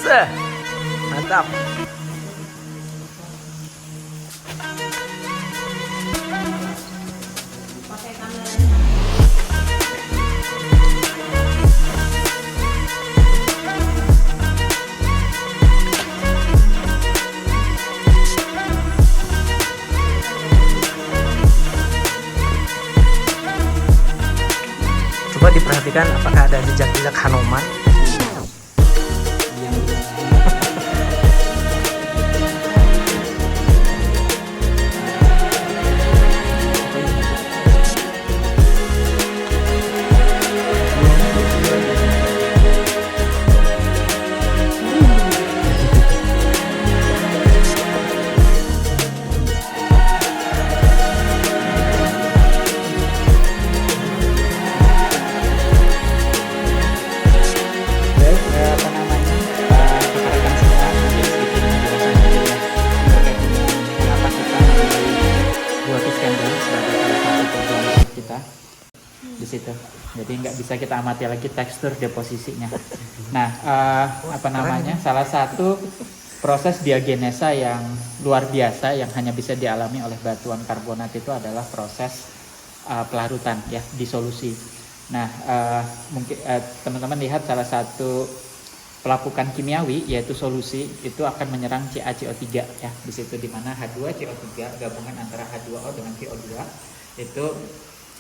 Seh, mantap. Coba diperhatikan apakah ada jejak-jejak Hanuman. Di situ, jadi nggak bisa kita amati lagi tekstur deposisinya. Nah, apa namanya? Salah satu proses diagenesa yang luar biasa yang hanya bisa dialami oleh batuan karbonat itu adalah proses pelarutan, ya, disolusi. Nah, mungkin teman-teman lihat salah satu pelapukan kimiawi yaitu solusi itu akan menyerang CaCO3, ya, di situ di mana H2CO3 gabungan antara H2O dengan CO2 itu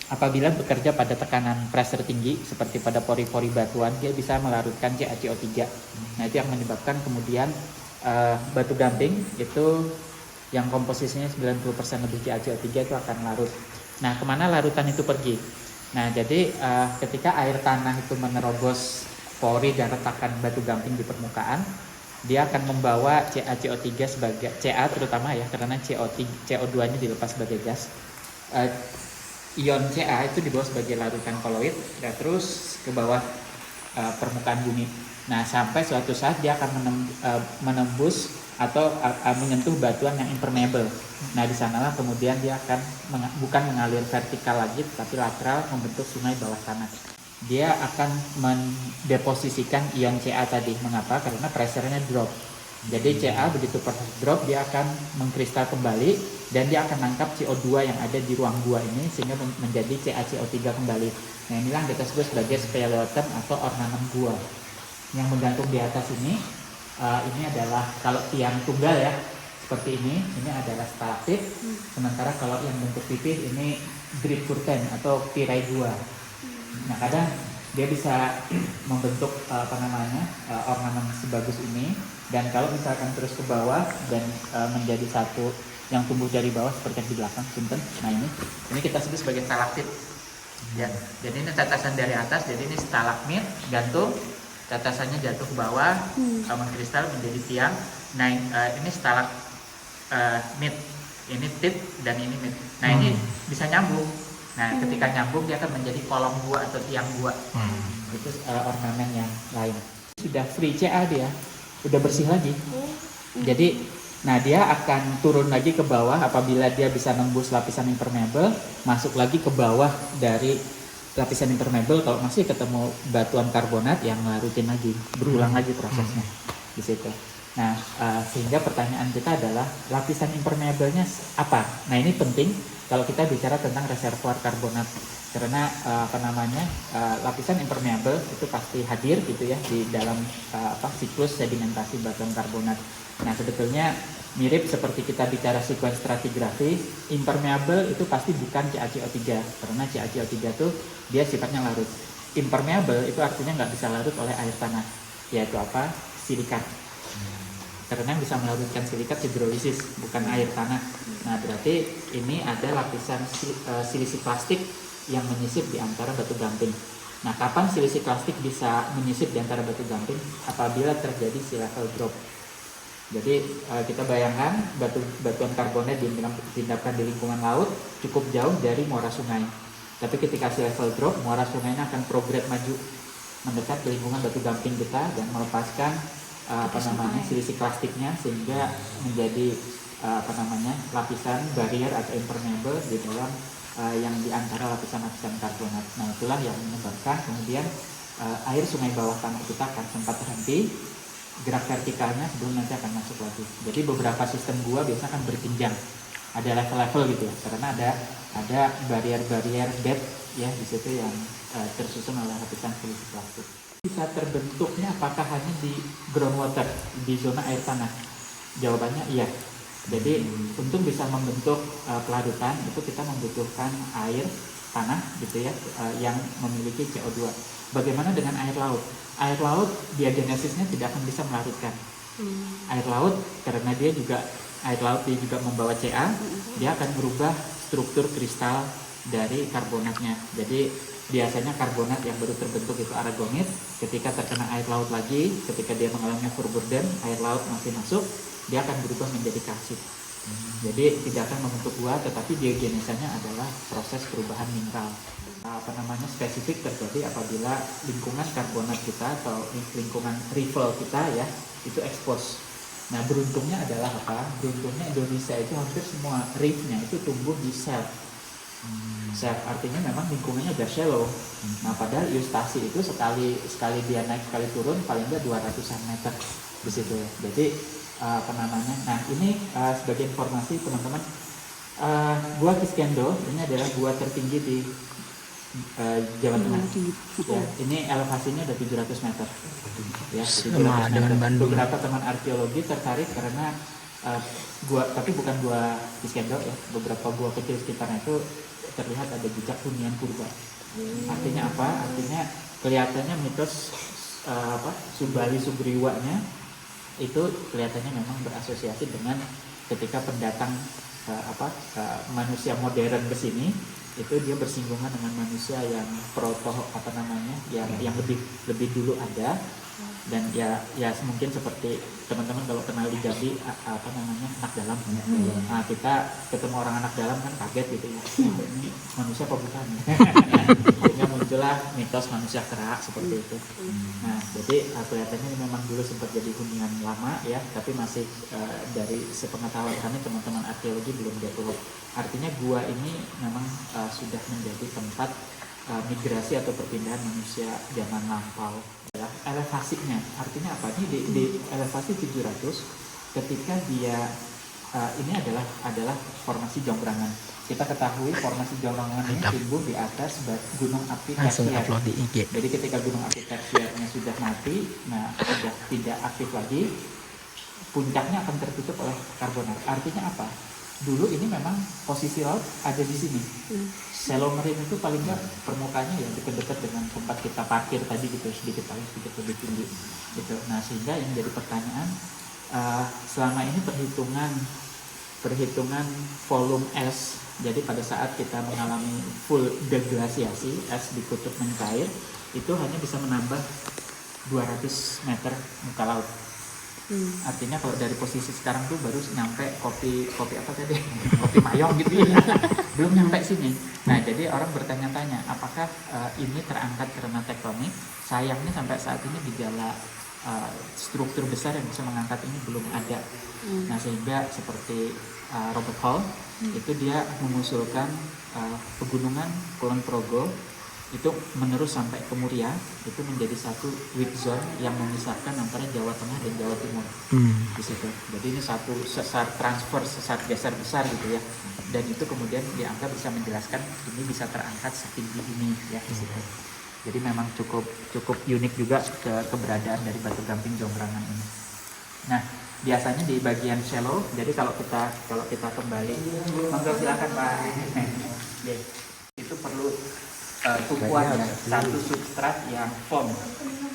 apabila bekerja pada tekanan pressure tinggi seperti pada pori-pori batuan, dia bisa melarutkan CaCO3. Nah, itu yang menyebabkan kemudian batu gamping itu yang komposisinya 90% lebih CaCO3 itu akan larut. Nah, kemana larutan itu pergi? Nah, jadi ketika air tanah itu menerobos pori dan retakan batu gamping di permukaan, dia akan membawa CaCO3 sebagai Ca terutama, ya, karena CO2-nya dilepas sebagai gas. Ion Ca itu dibawa sebagai larutan koloid dan terus ke bawah permukaan bumi. Nah, sampai suatu saat dia akan menembus atau menyentuh batuan yang impermeable. Nah, di sanalah kemudian dia akan bukan mengalir vertikal lagi, tapi lateral membentuk sungai bawah tanah. Dia akan mendeposisikan ion Ca tadi. Mengapa? Karena pressure-nya drop. Jadi Ca begitu proses drop, dia akan mengkristal kembali dan dia akan nangkap CO2 yang ada di ruang gua ini sehingga menjadi CaCO3 kembali. Nah, inilah yang kita sebut sebagai speleotem atau ornamen gua. Yang menggantung di atas ini adalah kalau tiang tunggal, ya, seperti ini adalah stalaktit. Sementara kalau yang bentuk pipih ini drip curtain atau tirai gua. Nah, kadang dia bisa membentuk ornamen sebagus ini, dan kalau misalkan terus ke bawah dan menjadi satu yang tumbuh dari bawah seperti yang di belakang, punten. Nah, ini kita sebut sebagai stalaktit. Ya, jadi ini tatasan dari atas, jadi ini stalagmit gantung, tatasannya jatuh ke bawah, mengkristal menjadi tiang. Nah, ini stalagmit, ini tip dan ini mit. Nah, ini bisa nyambung. Nah, ketika nyambung dia akan menjadi kolom gua atau tiang gua. Itu ornamen yang lain. Sudah free Ca dia, udah bersih lagi. Jadi, nah, dia akan turun lagi ke bawah apabila dia bisa nembus lapisan impermeable, masuk lagi ke bawah dari lapisan impermeable. Kalau masih ketemu batuan karbonat yang larutin lagi, berulang lagi prosesnya di situ. Nah, sehingga pertanyaan kita adalah lapisan impermeable-nya apa? Nah, ini penting kalau kita bicara tentang reservoir karbonat, karena lapisan impermeable itu pasti hadir gitu, ya, di dalam siklus sedimentasi batuan karbonat. Nah, sebetulnya mirip seperti kita bicara sequence stratigrafi, impermeable itu pasti bukan CaCO3, karena CaCO3 itu dia sifatnya larut. Impermeable itu artinya nggak bisa larut oleh air tanah, yaitu apa? Silikat. Karena yang bisa melarutkan silikat hidrolisis, bukan air tanah. Nah, berarti ini ada lapisan silisi plastik yang menyisip di antara batu gamping. Nah, kapan silisi plastik bisa menyisip di antara batu gamping? Apabila terjadi sea level drop. Jadi kita bayangkan batuan karbonat diendapkan di lingkungan laut cukup jauh dari muara sungai. Tapi ketika sea level drop, muara sungainya akan progres maju mendekat ke lingkungan batu gamping kita dan melepaskan silisi plastiknya sehingga menjadi lapisan barrier atau impermeable di dalam yang di antara lapisan-lapisan karbonat. Nah, itulah yang menyebabkan kemudian air sungai bawah tanah kita akan sempat terhenti gerak vertikalnya sebelum nanti akan masuk lagi. Jadi beberapa sistem gua biasa kan berjenjang, ada level-level gitu ya, karena ada barrier bed ya di situ yang tersusun oleh lapisan polisi plastik. Bisa terbentuknya apakah hanya di groundwater, di zona air tanah? Jawabannya iya. Jadi untuk bisa membentuk pelarutan itu kita membutuhkan air tanah gitu ya, yang memiliki CO2. Bagaimana dengan air laut? Air laut diagenesisnya tidak akan bisa melarutkan. Air laut karena dia juga membawa Ca, dia akan merubah struktur kristal dari karbonatnya. Jadi biasanya karbonat yang baru terbentuk itu aragonit, ketika terkena air laut lagi, ketika dia mengalami overburden, air laut masih masuk, dia akan berubah menjadi kalsit. Jadi tidak akan membentuk gua, tetapi diagenesanya adalah proses perubahan mineral. Spesifik terjadi apabila lingkungan karbonat kita atau lingkungan rival kita ya itu expose. Nah beruntungnya adalah apa? Beruntungnya Indonesia itu hampir semua reefnya itu tumbuh di sel. Artinya memang lingkungannya udah shallow. Nah padahal Eustasi itu sekali dia naik sekali turun paling nggak 200-an meter di situ ya. Jadi nah ini sebagai informasi teman-teman, gua Kiskendo ini adalah gua tertinggi di Jawa Tengah. Ya, ini elevasinya udah 700 meter. Ya, 700 meter. Beberapa teman arkeologi tertarik karena tapi bukan gua Kiskendo ya. Beberapa gua kecil sekitarnya itu terlihat ada jejak hunian purba. Artinya apa? Artinya kelihatannya mitos Subali Sugriwanya itu kelihatannya memang berasosiasi dengan ketika pendatang manusia modern ke sini, itu dia bersinggungan dengan manusia yang yang lebih dulu ada. Dan ya mungkin seperti teman-teman kalau kenal di Jambi anak dalam. Nah, kita ketemu orang anak dalam kan kaget gitu ya. Ini manusia apa bukan? Sehingga muncullah mitos manusia kerak seperti itu. Nah, jadi kelihatannya ini memang dulu sempat jadi hunian lama ya, tapi masih dari sepengetahuan kami teman-teman arkeologi belum develop. Artinya gua ini memang sudah menjadi tempat migrasi atau perpindahan manusia zaman lampau. Elevasinya artinya apa? Ini di elevasi 700 ketika dia ini adalah formasi Jonggrangan. Kita ketahui formasi Jonggrangan ini tumbuh di atas gunung api tersier. Jadi ketika gunung api tersiernya sudah mati, nah sudah tidak aktif lagi, puncaknya akan tertutup oleh karbonat. Artinya apa? Dulu ini memang posisi laut ada di sini. Shallow marine itu paling nggak permukaannya ya dekat-dekat dengan tempat kita parkir tadi gitu, sedikit lebih tinggi gitu. Nah sehingga yang jadi pertanyaan, selama ini perhitungan volume es, jadi pada saat kita mengalami full deglasiasi, es di kutub mencair, itu hanya bisa menambah 200 meter muka laut. Artinya kalau dari posisi sekarang tuh baru nyampe kopi apa tadi? Kopi mayong gitu ya. Belum nyampe sini. Nah, jadi orang bertanya-tanya, apakah ini terangkat karena tektonik? Sayangnya sampai saat ini gejala struktur besar yang bisa mengangkat ini belum ada. Nah, sehingga seperti Robert Hall itu dia mengusulkan pegunungan Kulon Progo itu menerus sampai ke Muria, itu menjadi satu weak zone yang memisahkan antara Jawa Tengah dan Jawa Timur di situ. Jadi ini satu sesar transfer, sesar geser besar gitu ya. Dan itu kemudian dianggap bisa menjelaskan ini bisa terangkat setinggi ini ya di situ. Jadi memang cukup unik juga keberadaan dari batu gamping Jonggrangan ini. Nah, biasanya di bagian shallow, jadi kalau kita kembali, monggo silakan Pak. Itu perlu tumpuan ya, satu substrat yang foam.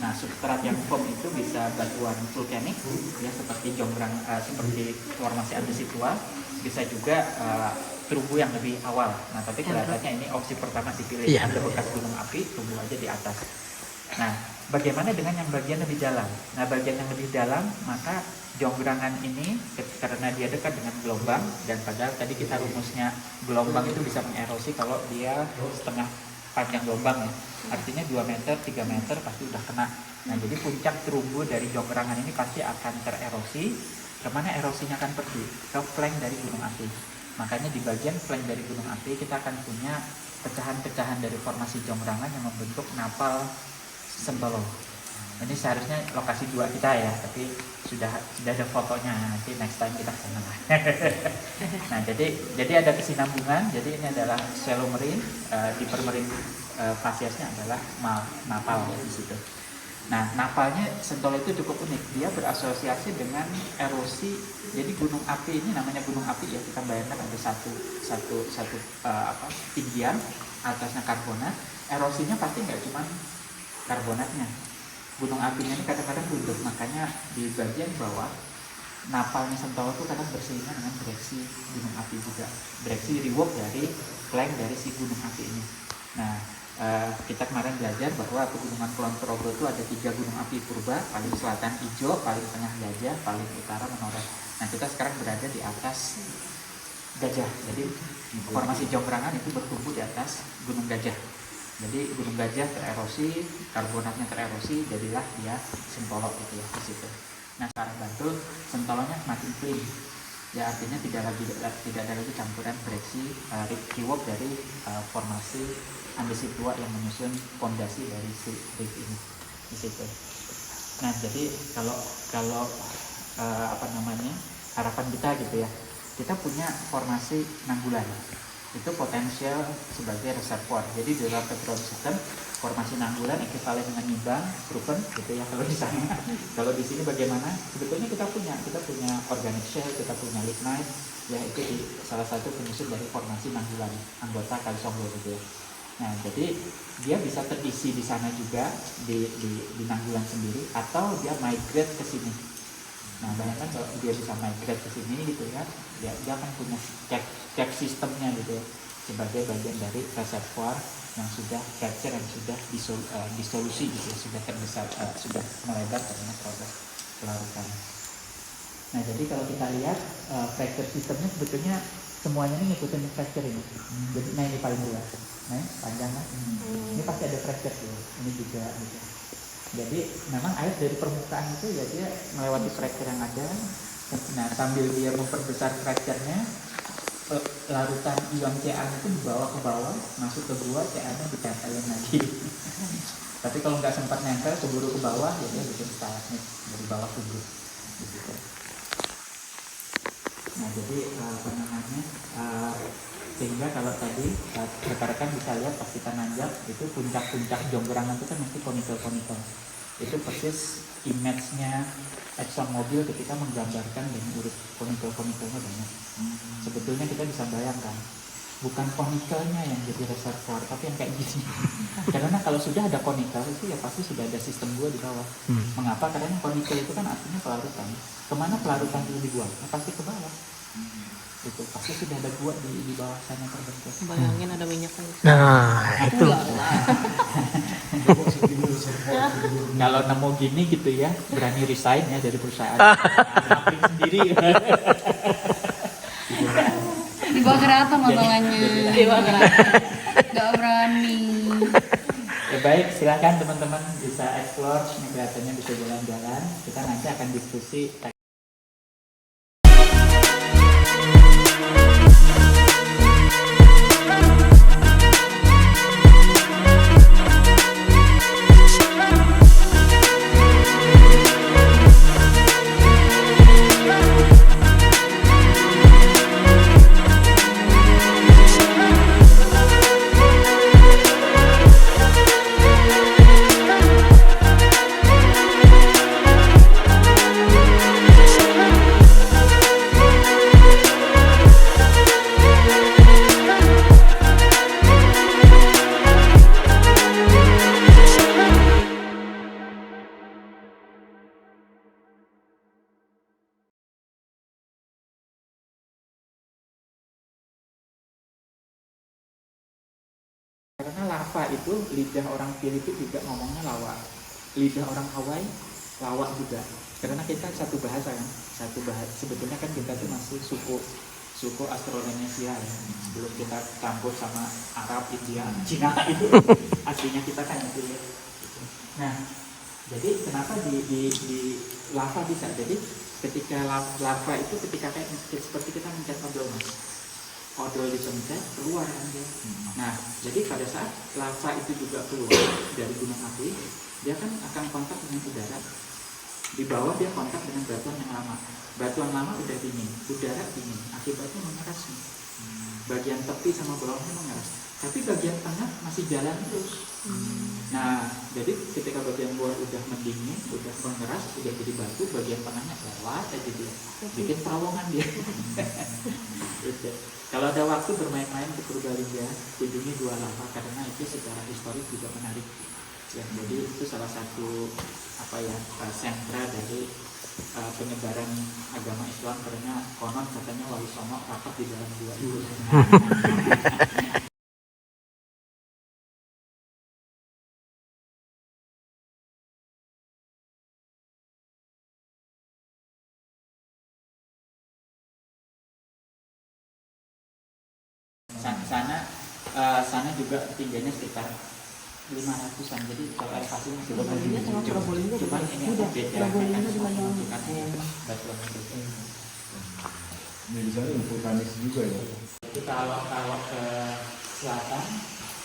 Nah, substrat yang foam itu bisa batuan vulkanik ya seperti seperti formasi andesitua, bisa juga terumbu yang lebih awal. Nah, tapi kelihatannya ini opsi pertama dipilih. Ada bekas gunung api, tumbuh aja di atas. Nah, bagaimana dengan yang bagian lebih dalam? Nah, bagian yang lebih dalam, maka Jonggrangan ini karena dia dekat dengan gelombang, dan padahal tadi kita rumusnya gelombang itu bisa mengerosi kalau dia setengah panjang gelombang ya. Artinya 2 meter, 3 meter pasti udah kena. Nah, jadi puncak terumbu dari Jonggrangan ini pasti akan tererosi. Kemana erosinya akan pergi? Ke flank dari gunung api. Makanya di bagian flank dari gunung api kita akan punya pecahan-pecahan dari formasi Jonggrangan yang membentuk napal Sembelong. Ini seharusnya lokasi 2 kita ya, tapi sudah ada fotonya, nanti next time kita kesana. Nah, jadi ada kesinambungan. Jadi ini adalah shallow marine, deeper marine fasiesnya adalah napal di situ. Nah, napalnya Sentolo itu cukup unik. Dia berasosiasi dengan erosi. Jadi gunung api ini namanya gunung api ya. Kita bayangkan ada satu tinggian, atasnya karbonat. Erosinya pasti nggak cuma karbonatnya. Gunung apinya ini kadang-kadang buntu, makanya di bagian bawah napalnya Sentolo itu kadang bersinggungan dengan direksi gunung api juga, direksi reward dari flank dari si gunung api ini. Nah, kita kemarin belajar bahwa pegunungan Kulon Progo itu ada 3 gunung api purba, paling selatan Ijo, paling tengah Gajah, paling utara Menoreh. Nah, kita sekarang berada di atas Gajah, jadi formasi Jonggrangan itu bertumbuh di atas Gunung Gajah. Jadi Gunung Gajah tererosi, karbonatnya tererosi, jadilah dia Sentolo gitu ya di situ. Nah, sekarang Bantul Sentolonya semakin clean. Ya, artinya tidak ada lagi campuran direksi reward dari formasi andesit tua yang menyusun fondasi dari si reef ini di situ. Nah, jadi kalau harapan kita gitu ya, kita punya formasi Nanggulan. Itu potensial sebagai reservoir. Jadi di dalam petroleum system formasi Nanggulan ekuivalen dengan Nimbang, proven gitu ya kalau di sana. Kalau di sini bagaimana? Sebetulnya kita punya organic shale, kita punya lignite, ya itu di salah satu penyusun dari formasi Nanggulan, anggota Kali Songgo gitu ya. Nah, jadi dia bisa terisi di sana juga di Nanggulan sendiri, atau dia migrate ke sini. Nah, bayangkan kalau dia bisa migrate ke sini gitu ya, dia akan punya cap sistemnya gitu ya, sebagai bagian dari reservoir yang sudah capture dan sudah disolusi gitu ya, sudah terbesar, sudah melebar karena proses pelarutan. Nah, jadi kalau kita lihat fracture sistemnya sebetulnya semuanya ini ngikutin fracture ini. Jadi nah ini paling luas, nah panjang kan? Ini pasti ada fracture tuh, ini juga gitu. Jadi memang air dari permukaan itu ya dia melewati fracture yang ada. Nah, sambil dia memperbesar fracture-nya, larutan ion Ca itu dibawa ke bawah, masuk ke gua, Ca-nya ditempelin lagi. Tapi kalau nggak sempat nempel, keburu ke bawah, ya dia bikin stalagmit dari bawah ke gua. Gitu. Nah, jadi sehingga kalau tadi rekan-rekan bisa lihat pas kita nanjak itu puncak-puncak Jonggrangan itu kan mesti konikel-konikel. Itu persis image-nya Exxon Mobil ketika menggambarkan dan urut konikel-konikelnya banyak. Sebetulnya kita bisa bayangkan bukan konikelnya yang jadi reservoir, tapi yang kayak gini. Karena kalau sudah ada konikel itu ya pasti sudah ada sistem gua di bawah. Mengapa? Karena konikel itu kan artinya pelarutan. Kemana pelarutan itu dibuang? Nah, pasti ke bawah. Itu pasti sudah ada gua di bawah sana terbentuk. Bayangin ada minyak kan. Nah, itu. Kalau nemu gini gitu ya, berani resign ya dari perusahaan. Ngapain sendiri. Di bawah keraton masalahnya. Di bawah keraton. Gak berani. Ya, baik, silakan teman-teman bisa explore, ini kelihatannya bisa jalan-jalan. Kita nanti akan diskusi. Karena lava itu, lidah orang Filipina juga ngomongnya lawa. Lidah orang Hawaii, lawa juga. Karena kita satu bahasa kan, sebetulnya kan kita tuh masih suku Austronesia ya. Sebelum kita campur sama Arab, India, Cina itu aslinya kita kan itu ya. Nah, jadi kenapa di lava bisa? Jadi ketika lava itu ketika kayak seperti kita mencet odol mas. Odol dipencet, keluar kan dia. Nah, jadi pada saat lava itu juga keluar dari gunung api, dia kan akan kontak dengan udara. Di bawah dia kontak dengan batuan yang lama. Batuan lama udah dingin, udara dingin, akibatnya mengeras nih. Bagian tepi sama bawahnya mengeras, tapi bagian tengah masih jalan terus. Nah, jadi ketika bagian luar udah mendingin, udah mengeras, udah jadi batu, bagian tengahnya lewat aja dia, bikin terowongan dia. Gitu. Kalau ada waktu bermain-main ke Purbalingga, kunjungi dua lava karena itu secara historis juga menarik. Ya, jadi itu salah satu sentra dari penyebaran agama Islam, karena konon katanya Wali Songo rapat di dalam dua itu. Sana juga ketinggiannya sekitar 500-an, jadi kalau elevasi masih cuman ini akan beda batuan itu. Di sana vulkanis juga ya. Jadi kalau ke selatan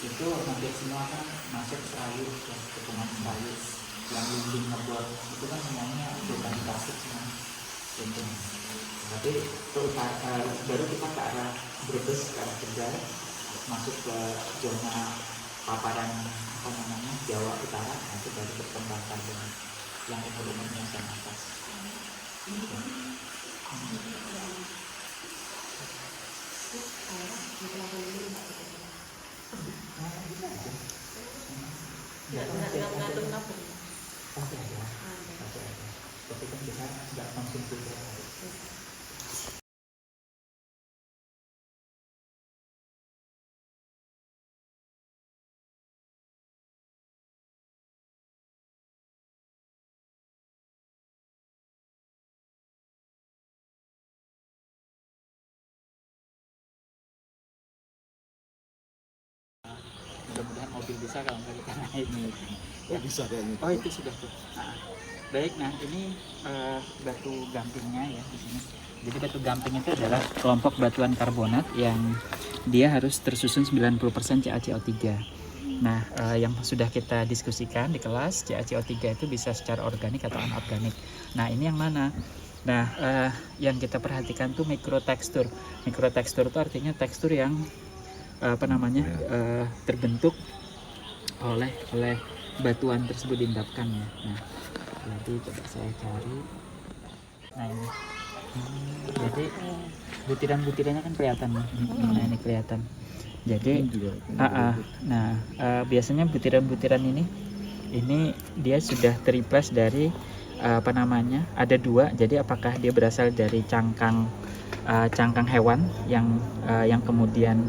itu hampir semua kan masuk Serayu, ya, Kepungan Serayu, yang Lumbing Ngebor itu kan semuanya vulkanik klasik semua. Tapi ke utara, baru kita ke arah Brebes, ke arah Tegal, masuk ke zona paparan Jawa Utara, nanti baru berkembang dengan yang ekonominya sangat atas. Tapi kan kita nggak konsumsi tiap hari. Mudah-mudahan mobil bisa kalau nggak kita naik nih. Ya. Bisa kayaknya. Oh itu sudah tuh. Baik, nah ini batu gampingnya ya di sini. Jadi batu gamping itu adalah kelompok batuan karbonat yang dia harus tersusun 90% CaCO3. Nah, yang sudah kita diskusikan di kelas, CaCO3 itu bisa secara organik atau anorganik. Nah, ini yang mana? Nah, yang kita perhatikan tuh mikrotekstur. Mikrotekstur itu artinya tekstur yang terbentuk oleh batuan tersebut diendapkan ya. Nah, jadi coba saya cari. Nah ini, jadi butiran-butirannya kan kelihatan nih. Nah ini kelihatan. Jadi, biasanya butiran-butiran ini dia sudah terreplace dari ada dua. Jadi apakah dia berasal dari cangkang hewan yang kemudian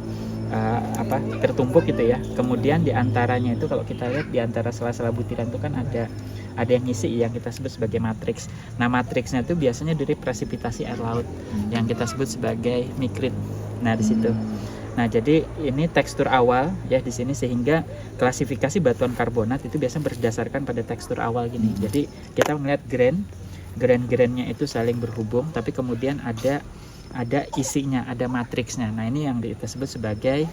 tertumpuk gitu ya. Kemudian diantaranya itu kalau kita lihat di antara sela-sela butiran itu kan ada yang ngisi yang kita sebut sebagai matriks. Nah matriksnya itu biasanya dari presipitasi air laut yang kita sebut sebagai mikrit. Nah di situ. Nah jadi ini tekstur awal ya di sini, sehingga klasifikasi batuan karbonat itu biasanya berdasarkan pada tekstur awal gini. Jadi kita melihat grain-grainnya itu saling berhubung, tapi kemudian ada isinya, ada matriksnya. Nah ini yang kita sebut sebagai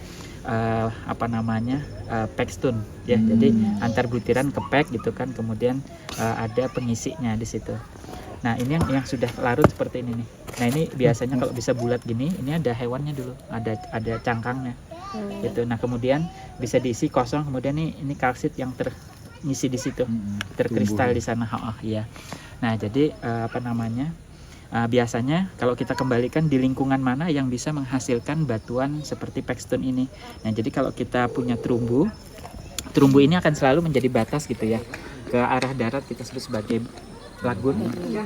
packstone ya. Jadi antar butiran kepek gitu kan, kemudian ada pengisinya di situ. Nah ini yang sudah larut seperti ini nih. Nah ini biasanya kalau bisa bulat gini, ini ada hewannya dulu, ada cangkangnya gitu. Nah kemudian bisa diisi kosong, kemudian ini kalsit yang terisi di situ, terkristal di sana. Iya. Nah jadi biasanya kalau kita kembalikan di lingkungan mana yang bisa menghasilkan batuan seperti packstone ini. Nah jadi kalau kita punya terumbu ini akan selalu menjadi batas gitu ya. Ke arah darat kita sebut sebagai lagun,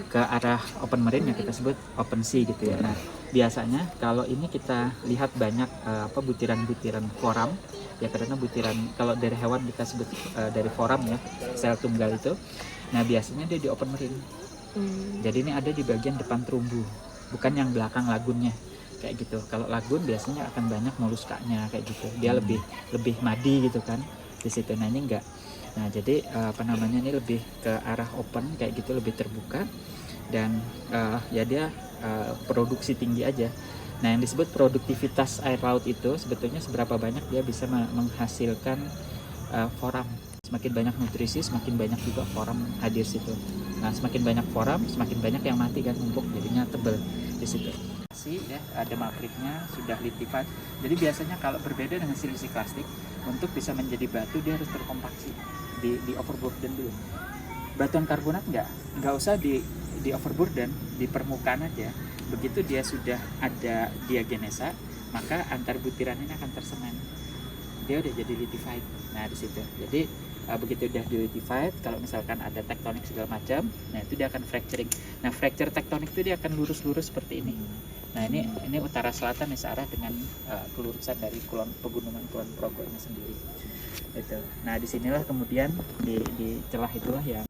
ke arah open marine yang kita sebut open sea gitu ya. Nah biasanya kalau ini kita lihat banyak butiran-butiran foram ya, karena butiran kalau dari hewan kita sebut dari foram ya, sel tunggal itu. Nah biasanya dia di open marine. Jadi ini ada di bagian depan terumbu, bukan yang belakang lagunnya kayak gitu. Kalau lagun biasanya akan banyak moluskanya kayak gitu, dia lebih madi gitu kan di situ. Nah ini enggak. Nah jadi ini lebih ke arah open kayak gitu, lebih terbuka, dan ya dia produksi tinggi aja. Nah yang disebut produktivitas air laut itu sebetulnya seberapa banyak dia bisa menghasilkan foram Semakin banyak nutrisi, semakin banyak juga foram hadir situ. Nah, semakin banyak foram, semakin banyak yang mati kan, numpuk, jadinya tebel di situ. Ya, ada makriknya, sudah litified. Jadi biasanya kalau berbeda dengan siliklastik, untuk bisa menjadi batu dia harus terkompaksi, di overburden dulu. Batuan karbonat nggak usah di overburden, di permukaan aja. Begitu dia sudah ada diagenesa, maka antar butiran ini akan tersemen. Dia udah jadi litified. Nah di situ. Jadi begitu udah litified, kalau misalkan ada tektonik segala macam, nah itu dia akan fracturing. Nah fracture tektonik itu dia akan lurus-lurus seperti ini. Nah ini utara selatan nih, searah dengan kelurusan dari pegunungan Kulon Progo ini sendiri. Itu. Nah disinilah kemudian di celah itulah yang